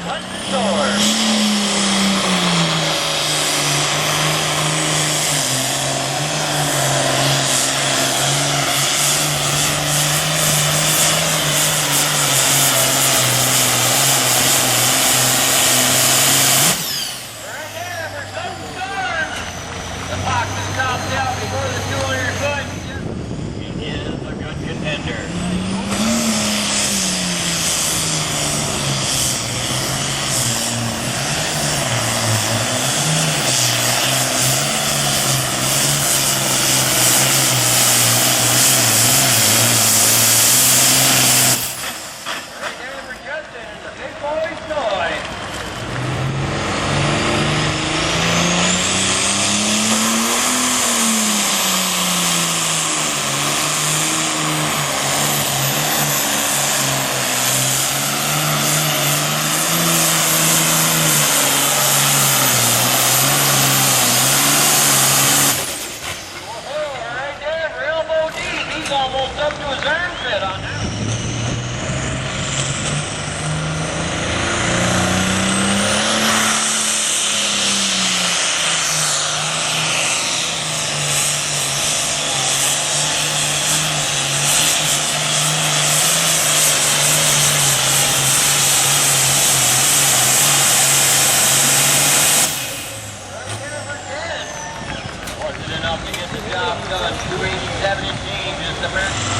What's the score? Almost up to his armpit on that. Wasn't enough to get the job done. 287 and change is the best.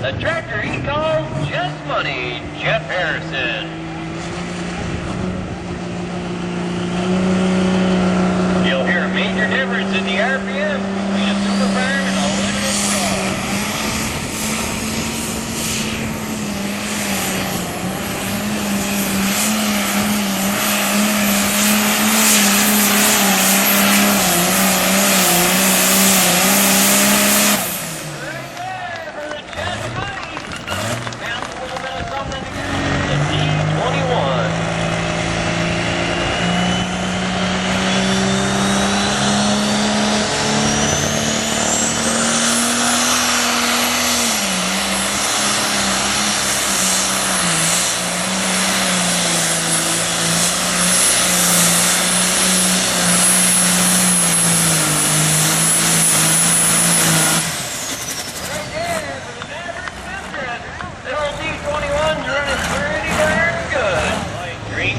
The tractor he calls Just Money, Jeff Harrison. You'll hear a major difference in the RPM between a Super Barn and a limited car.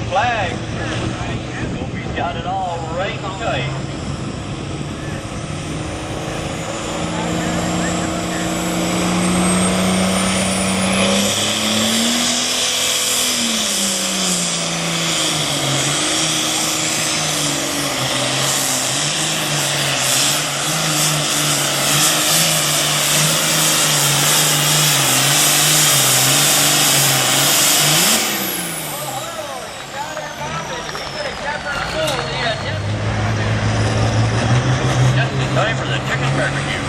Flag. We've got it all right tight. Time for the chicken barbecue.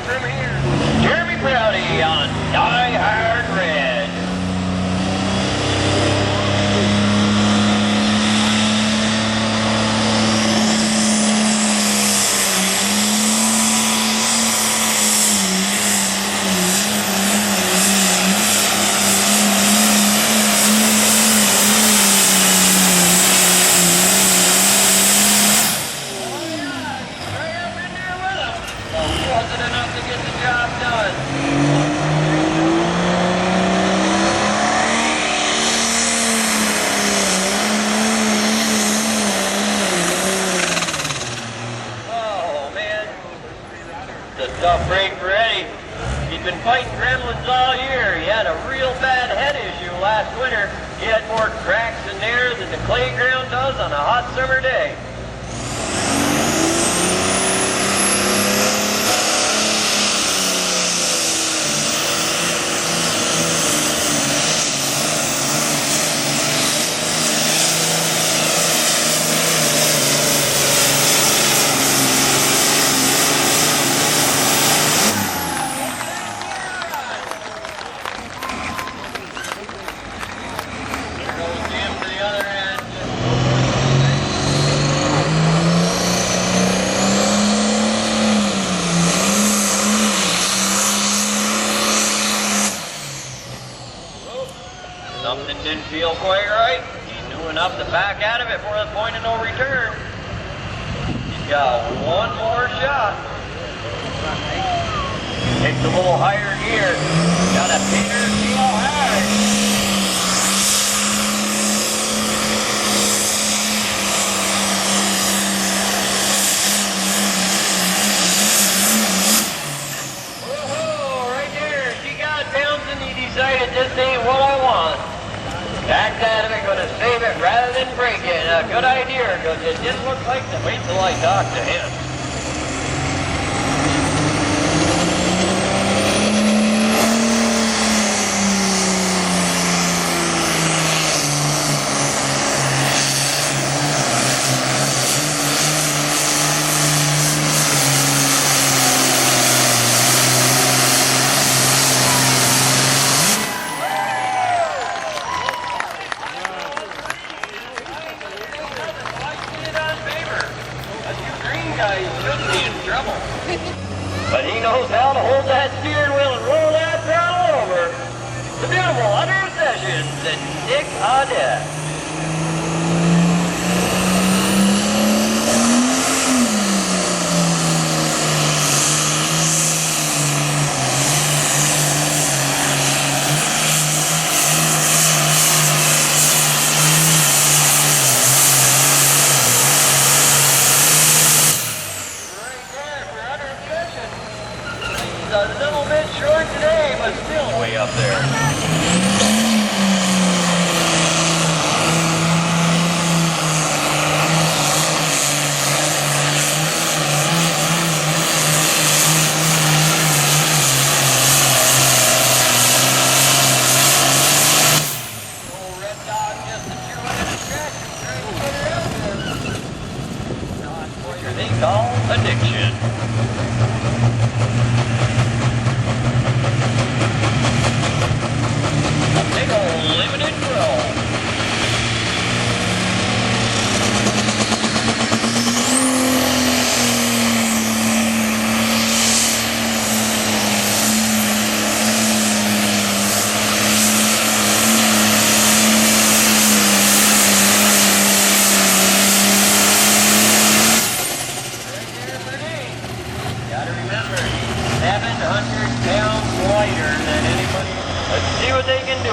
from here. Jeremy Prouty on Die Hard Red. Wasn't enough to get the job done. Oh man, it's a tough break for Eddie. He's been fighting gremlins all year. He had a real bad head issue last winter. He had more cracks in there than the clay ground does on a hot summer day. Something didn't feel quite right. He knew enough to back out of it for the point of no return. He's got one more shot. Takes a little higher gear. Got a Peter feel hard. Decided this ain't what I want. Backed out of it, gonna save it rather than break it. A good idea, because it didn't look like to wait till I talked to him. Guy should be in trouble. But he knows how to hold that steering wheel and roll that throttle over. The beautiful Hunter Sessions and Nick Audette. A little bit short today, but still way up there. Old Red Dog just a chew in a track, trying to get her up there. Not what they call addiction. Big old limited grow. Gotta remember, 700 pounds lighter than anybody else. Let's see what they can do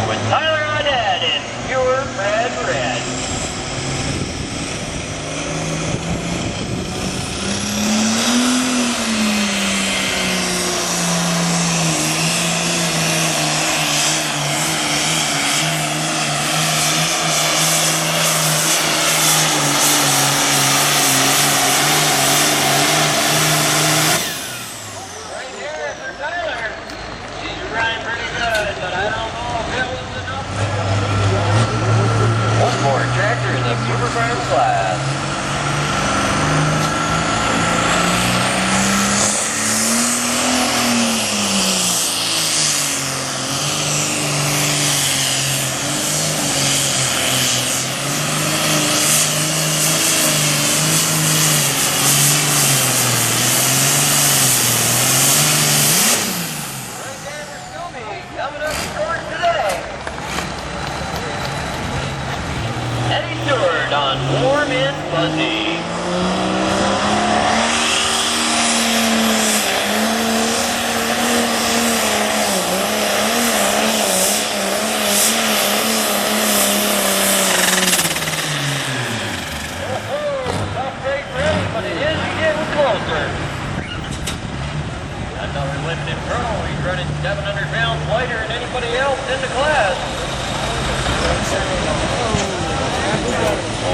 with Tyler Audette in pure red red. Right there for Tyler. She's running pretty good, but I don't know if it was enough. One more Colonel's turn. That's our lifted Colonel. He's running 700 pounds lighter than anybody else in the class.